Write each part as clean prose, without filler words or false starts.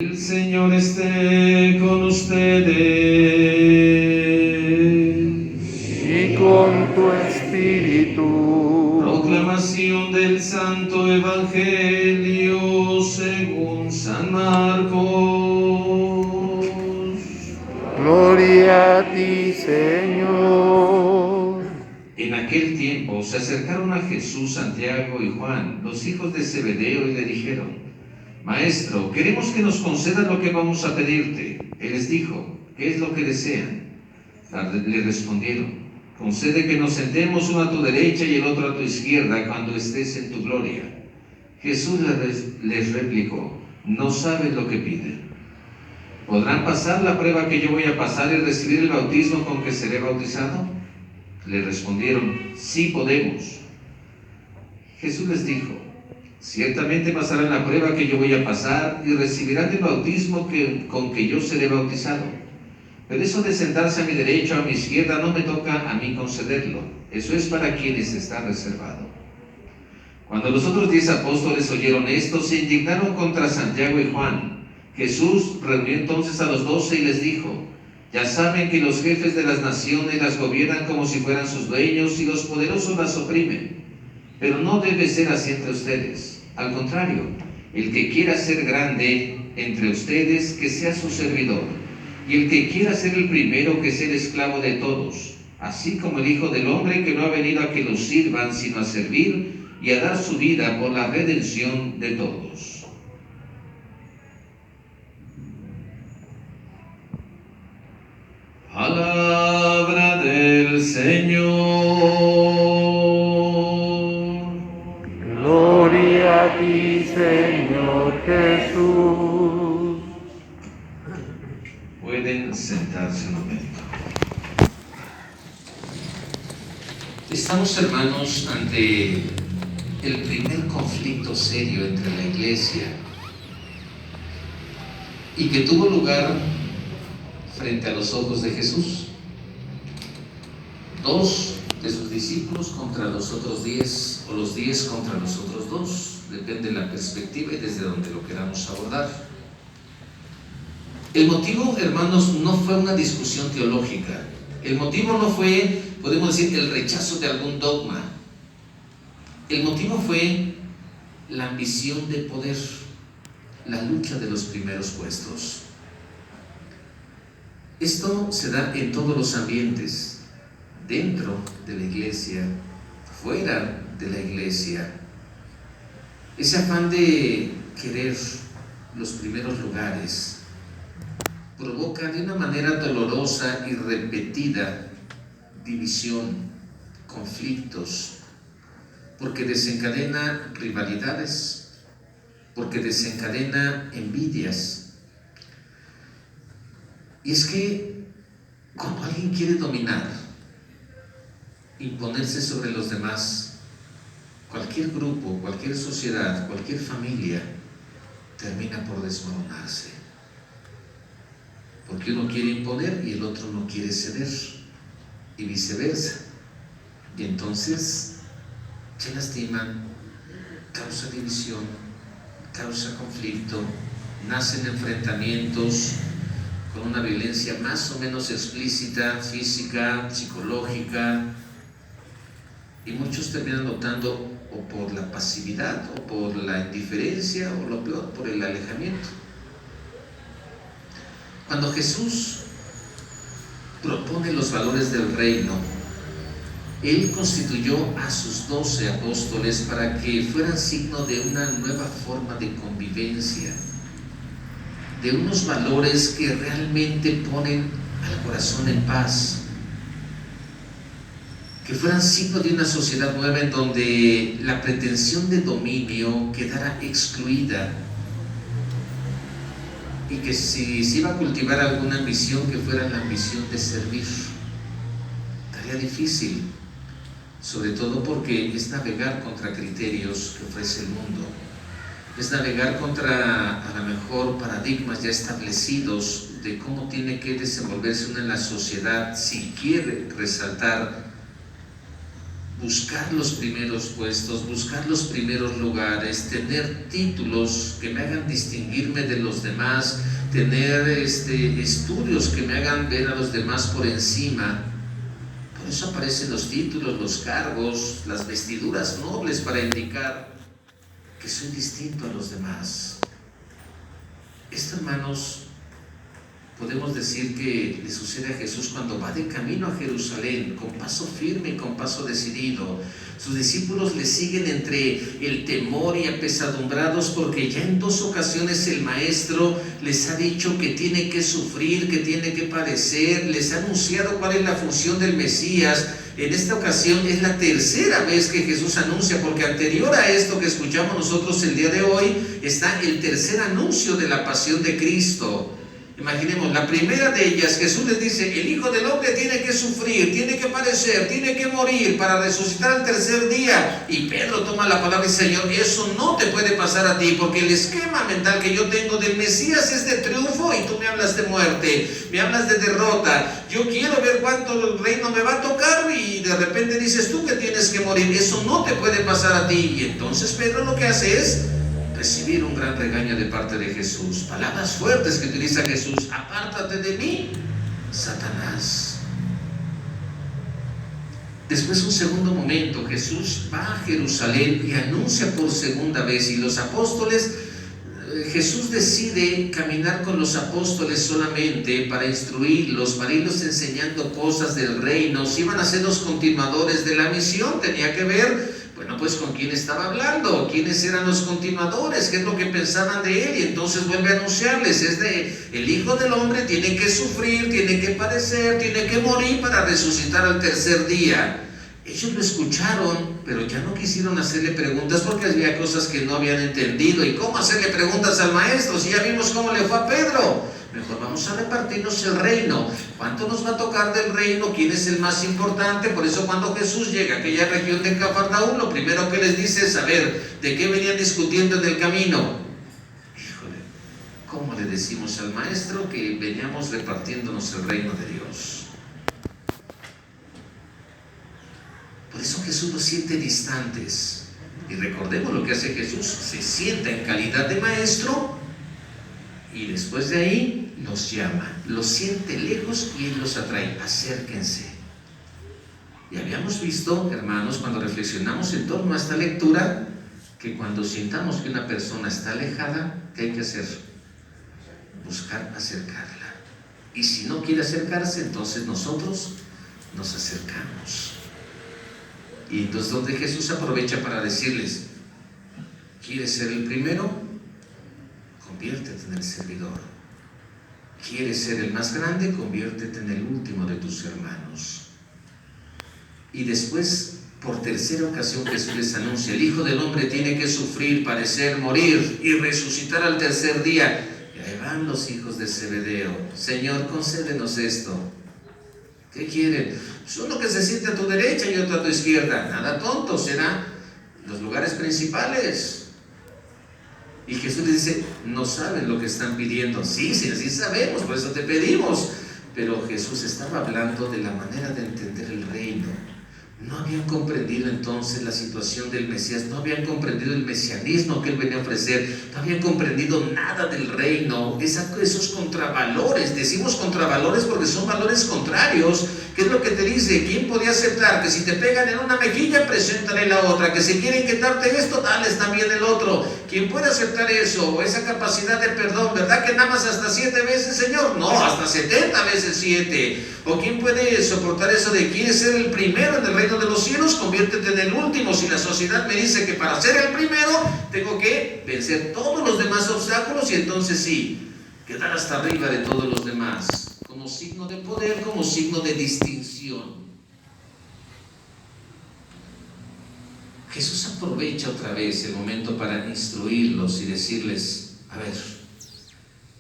El Señor esté con ustedes. Y con tu espíritu. Proclamación del Santo Evangelio según San Marcos. Gloria a ti, Señor. En aquel tiempo se acercaron a Jesús Santiago y Juan, los hijos de Zebedeo, y le dijeron: Maestro, queremos que nos concedas lo que vamos a pedirte. Él les dijo: ¿qué es lo que desean? Le respondieron: concede que nos sentemos uno a tu derecha y el otro a tu izquierda cuando estés en tu gloria. Jesús les replicó: no saben lo que piden. ¿Podrán pasar la prueba que yo voy a pasar y recibir el bautismo con que seré bautizado? Le respondieron: sí podemos. Jesús les dijo: ciertamente pasarán la prueba que yo voy a pasar y recibirán el bautismo con que yo seré bautizado. Pero eso de sentarse a mi derecha o a mi izquierda no me toca a mí concederlo. Eso es para quienes está reservado. Cuando los otros 10 apóstoles oyeron esto, se indignaron contra Santiago y Juan. Jesús reunió entonces a los 12 y les dijo: ya saben que los jefes de las naciones las gobiernan como si fueran sus dueños y los poderosos las oprimen. Pero no debe ser así entre ustedes. Al contrario, el que quiera ser grande entre ustedes, que sea su servidor. Y el que quiera ser el primero, que sea el esclavo de todos. Así como el Hijo del Hombre, que no ha venido a que los sirvan, sino a servir y a dar su vida por la redención de todos. Palabra del Señor. Gloria a ti, Señor Jesús. Pueden sentarse un momento. Estamos, hermanos, ante el primer conflicto serio entre la Iglesia y que tuvo lugar frente a los ojos de Jesús. 2 de sus discípulos contra los otros 10, o los 10 contra los otros 2, depende de la perspectiva y desde donde lo queramos abordar. El motivo, hermanos, no fue una discusión teológica. El motivo no fue, podemos decir, el rechazo de algún dogma. El motivo fue la ambición de poder, la lucha de los primeros puestos. Esto se da en todos los ambientes, dentro de la iglesia, fuera de la iglesia. Ese afán de querer los primeros lugares provoca de una manera dolorosa y repetida división, conflictos, porque desencadena rivalidades, porque desencadena envidias. Y es que cuando alguien quiere dominar, imponerse sobre los demás, cualquier grupo, cualquier sociedad, cualquier familia, termina por desmoronarse. Porque uno quiere imponer y el otro no quiere ceder, y viceversa. Y entonces se lastiman, causa división, causa conflicto, nacen enfrentamientos con una violencia más o menos explícita, física, psicológica, y muchos terminan optando o por la pasividad, o por la indiferencia, o lo peor, por el alejamiento. Cuando Jesús propone los valores del reino, Él constituyó a sus 12 apóstoles para que fueran signo de una nueva forma de convivencia, de unos valores que realmente ponen al corazón en paz, que fueran signo de una sociedad nueva en donde la pretensión de dominio quedara excluida, y que si se iba a cultivar alguna ambición, que fuera la ambición de servir. Tarea difícil, sobre todo porque es navegar contra criterios que ofrece el mundo, es navegar contra a lo mejor paradigmas ya establecidos de cómo tiene que desenvolverse uno en la sociedad si quiere resaltar buscar los primeros puestos, buscar los primeros lugares, tener títulos que me hagan distinguirme de los demás, tener estudios que me hagan ver a los demás por encima. Por eso aparecen los títulos, los cargos, las vestiduras nobles para indicar que soy distinto a los demás. Esto, hermanos, podemos decir que le sucede a Jesús cuando va de camino a Jerusalén, con paso firme y con paso decidido. Sus discípulos le siguen entre el temor y apesadumbrados, porque ya en 2 ocasiones el Maestro les ha dicho que tiene que sufrir, que tiene que padecer, les ha anunciado cuál es la función del Mesías. En esta ocasión es la tercera vez que Jesús anuncia, porque anterior a esto que escuchamos nosotros el día de hoy está el tercer anuncio de la pasión de Cristo. Imaginemos, la primera de ellas, Jesús les dice: el Hijo del Hombre tiene que sufrir, tiene que padecer, tiene que morir para resucitar al tercer día. Y Pedro toma la palabra y dice: Señor, eso no te puede pasar a ti, porque el esquema mental que yo tengo del Mesías es de triunfo y tú me hablas de muerte, me hablas de derrota. Yo quiero ver cuánto reino me va a tocar y de repente dices tú que tienes que morir. Eso no te puede pasar a ti. Y entonces Pedro lo que hace es recibir un gran regaño de parte de Jesús. Palabras fuertes que utiliza Jesús: apártate de mí, Satanás. Después, un segundo momento, Jesús va a Jerusalén y anuncia por segunda vez, y los apóstoles, Jesús decide caminar con los apóstoles solamente para instruirlos, para irlos enseñando cosas del reino. Si iban a ser los continuadores de la misión, tenía que ver, bueno, pues con quién estaba hablando, quiénes eran los continuadores, qué es lo que pensaban de él. Y entonces vuelve a anunciarles: el Hijo del Hombre tiene que sufrir, tiene que padecer, tiene que morir para resucitar al tercer día. Ellos lo escucharon, pero ya no quisieron hacerle preguntas porque había cosas que no habían entendido. ¿Y cómo hacerle preguntas al Maestro si ya vimos cómo le fue a Pedro? Mejor vamos a repartirnos el reino. ¿Cuánto nos va a tocar del reino? ¿Quién es el más importante? Por eso cuando Jesús llega a aquella región de Cafarnaúm, lo primero que les dice es: a ver, ¿de qué venían discutiendo en el camino? Híjole, ¿cómo le decimos al Maestro que veníamos repartiéndonos el reino de Dios? Por eso Jesús los siente distantes. Y recordemos lo que hace Jesús: se sienta en calidad de Maestro, y después de ahí los llama, los siente lejos y Él los atrae: acérquense. Y habíamos visto, hermanos, cuando reflexionamos en torno a esta lectura, que cuando sintamos que una persona está alejada, ¿qué hay que hacer? Buscar acercarla. Y si no quiere acercarse, entonces nosotros nos acercamos. Y entonces, donde Jesús aprovecha para decirles: ¿quieres ser el primero? Conviértete en el servidor. ¿Quieres ser el más grande? Conviértete en el último de tus hermanos. Y después, por tercera ocasión, Jesús les anuncia: el Hijo del Hombre tiene que sufrir, padecer, morir y resucitar al tercer día. Y ahí van los hijos de Zebedeo: Señor, concédenos esto. ¿Qué quieren? Pues uno que se siente a tu derecha y otro a tu izquierda. Nada tonto, será los lugares principales. Y Jesús les dice: no saben lo que están pidiendo. Sí, sí sabemos, por eso te pedimos. Pero Jesús estaba hablando de la manera de entender el reino. No habían comprendido entonces la situación del Mesías, no habían comprendido el mesianismo que Él venía a ofrecer, no habían comprendido nada del reino, esos contravalores. Decimos contravalores porque son valores contrarios. ¿Qué es lo que te dice? ¿Quién podía aceptar que si te pegan en una mejilla, preséntale la otra? Que si quieren quitarte esto, dales también el otro. ¿Quién puede aceptar eso? O esa capacidad de perdón, ¿verdad que nada más hasta 7 veces, Señor? No, hasta 70 veces 7. ¿O quién puede soportar eso de quieres ser el primero en el reino de los cielos? Conviértete en el último. Si la sociedad me dice que para ser el primero tengo que vencer todos los demás obstáculos, y entonces sí, quedar hasta arriba de todos los demás, como signo de poder, como signo de distinción. Jesús aprovecha otra vez el momento para instruirlos y decirles: a ver,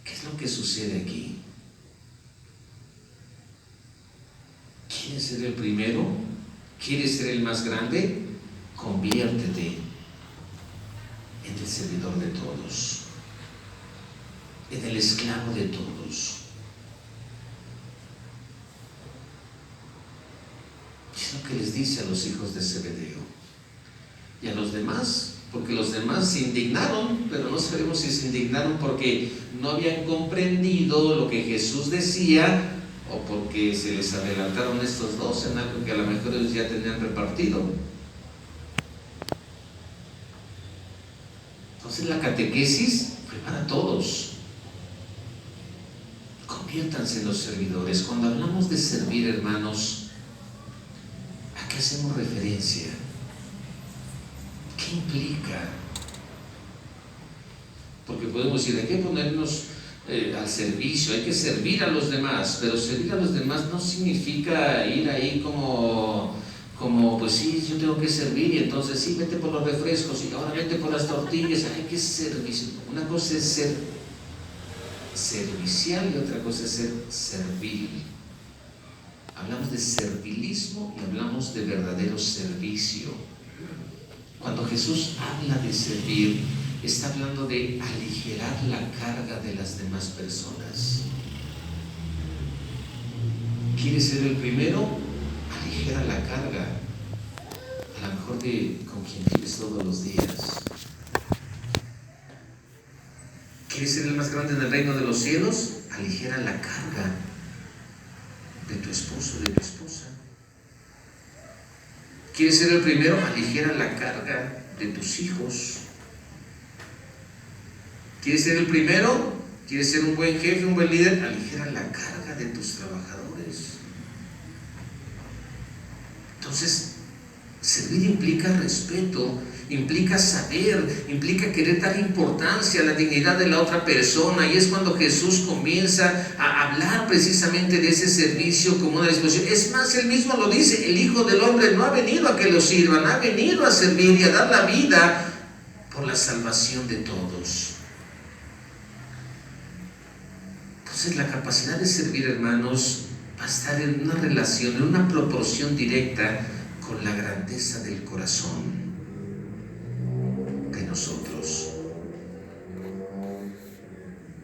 ¿qué es lo que sucede aquí? ¿Quieres ser el primero? ¿Quieres ser el más grande? Conviértete en el servidor de todos, en el esclavo de todos. Es lo que les dice dice a los hijos de Zebedeo. Y a los demás, porque los demás se indignaron, pero no sabemos si se indignaron porque no habían comprendido lo que Jesús decía o porque se les adelantaron estos dos en algo que a lo mejor ellos ya tenían repartido. Entonces la catequesis fue para todos. Conviértanse en los servidores. Cuando hablamos de servir, hermanos, ¿a qué hacemos referencia? ¿Qué implica? Porque podemos decir, hay que ponernos al servicio, hay que servir a los demás, pero servir a los demás no significa ir ahí como pues sí, yo tengo que servir y entonces sí, vete por los refrescos y ahora vete por las tortillas. Hay que servir. Una cosa es ser servicial y otra cosa es ser servil. Hablamos de servilismo y hablamos de verdadero servicio. Cuando Jesús habla de servir, está hablando de aligerar la carga de las demás personas. ¿Quieres ser el primero? Aligera la carga, a lo mejor con quien vives todos los días. ¿Quieres ser el más grande en el reino de los cielos? Aligera la carga de tu esposo, de tu esposa. ¿Quieres ser el primero? Aligera la carga de tus hijos. ¿Quieres ser el primero? ¿Quieres ser un buen jefe, un buen líder? Aligera la carga de tus trabajadores. Entonces, servir implica respeto, implica saber, implica querer dar importancia a la dignidad de la otra persona, y es cuando Jesús comienza a hablar precisamente de ese servicio como una disposición. Es más, él mismo lo dice, el Hijo del Hombre no ha venido a que lo sirvan, ha venido a servir y a dar la vida por la salvación de todos. Entonces, la capacidad de servir, hermanos, va a estar en una relación, en una proporción directa con la grandeza del corazón de nosotros.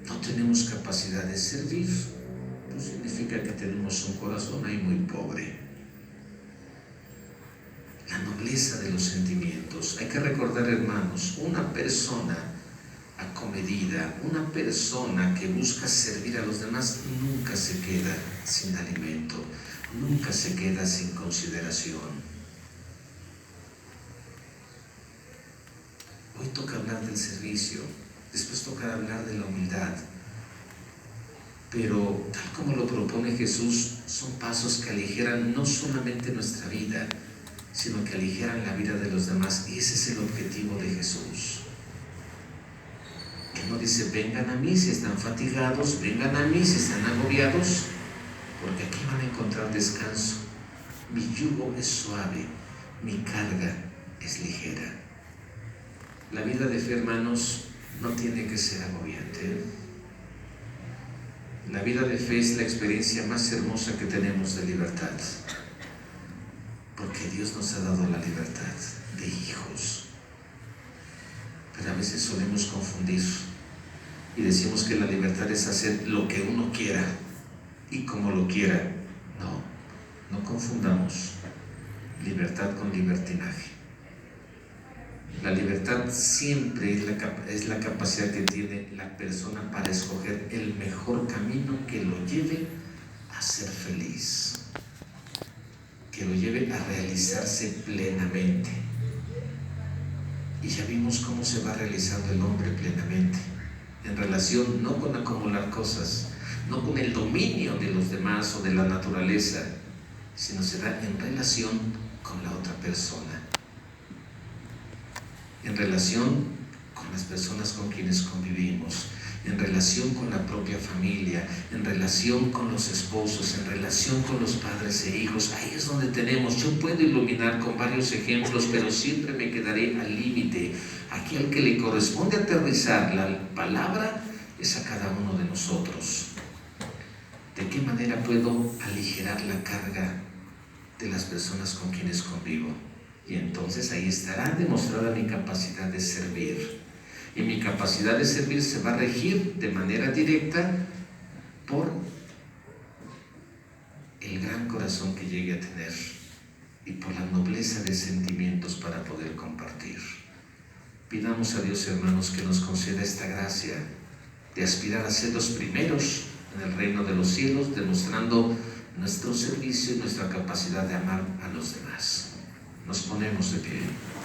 No tenemos capacidad de servir, pues significa que tenemos un corazón ahí muy pobre. La nobleza de los sentimientos. Hay que recordar, hermanos, una persona acomedida, una persona que busca servir a los demás, nunca se queda sin alimento, nunca se queda sin consideración. Hoy toca hablar del servicio, después toca hablar de la humildad, pero tal como lo propone Jesús, son pasos que aligeran no solamente nuestra vida, sino que aligeran la vida de los demás, y ese es el objetivo de Jesús. Que no dice, vengan a mí si están fatigados, vengan a mí si están agobiados, porque aquí van a encontrar descanso. Mi yugo es suave, mi carga es ligera. La vida de fe, hermanos, no tiene que ser agobiante. La vida de fe es la experiencia más hermosa que tenemos de libertad, porque Dios nos ha dado la libertad de hijos. Pero a veces solemos confundir y decimos que la libertad es hacer lo que uno quiera y como lo quiera. No confundamos libertad con libertinaje. La libertad siempre es la capacidad que tiene la persona para escoger el mejor camino que lo lleve a ser feliz, que lo lleve a realizarse plenamente. Y ya vimos cómo se va realizando el hombre plenamente, en relación no con acumular cosas, no con el dominio de los demás o de la naturaleza, sino se da en relación con la otra persona, en relación con las personas con quienes convivimos, en relación con la propia familia, en relación con los esposos, en relación con los padres e hijos. Ahí es donde tenemos, yo puedo iluminar con varios ejemplos, pero siempre me quedaré al límite. Aquí al que le corresponde aterrizar la palabra es a cada uno de nosotros. ¿De qué manera puedo aligerar la carga de las personas con quienes convivo? Y entonces ahí estará demostrada mi capacidad de servir. Y mi capacidad de servir se va a regir de manera directa por el gran corazón que llegue a tener. y por la nobleza de sentimientos para poder compartir. Pidamos a Dios, hermanos, que nos conceda esta gracia de aspirar a ser los primeros en el reino de los cielos, demostrando nuestro servicio y nuestra capacidad de amar a los demás. Nos ponemos de pie.